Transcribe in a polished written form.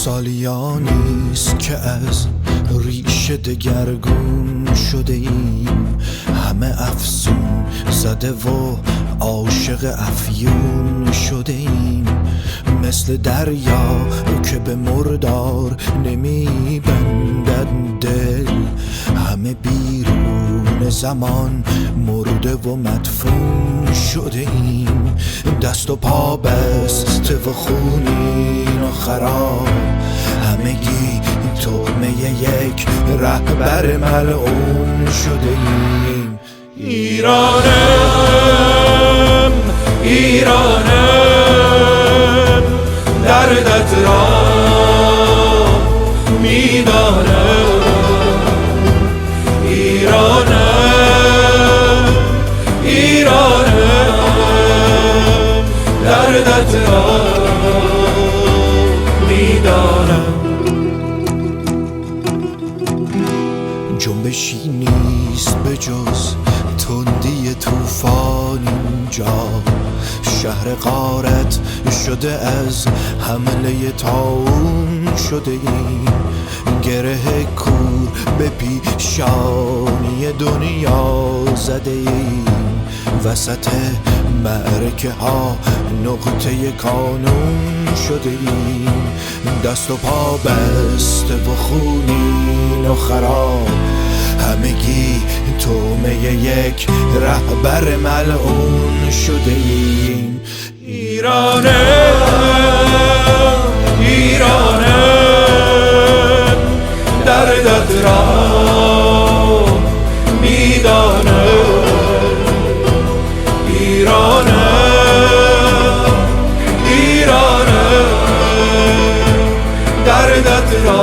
سالیانیست که از ریشه دگرگون شده ایم، همه افسون زده و عاشق افیون شده ایم، مثل دریا که به مردار نمی بندد دل، همه بیرون زمان مرده و مدفون شده ایم، دست و پا بسته و خونین و خراب، همگی تهمه یک رهبر ملعون شده ایم. ایرانم ایرانم دردت را میدانم، ایرانم ایرانم دردت را میدانم. جنبشی نیست به جز تندی طوفان اینجا، شهر غارت شده از حمله طاعون شده ایم، گره کور به پیشانی دنیا زده ایم، وسط معرکه ها نقطه کانون شده ایم، دست و پا بسته و خونین و خراب، همگی تهمه یک رهبر ملعون شده ایم. ایرانم ایرانم دردت را میدانم، ایرانم ایرانم دردت را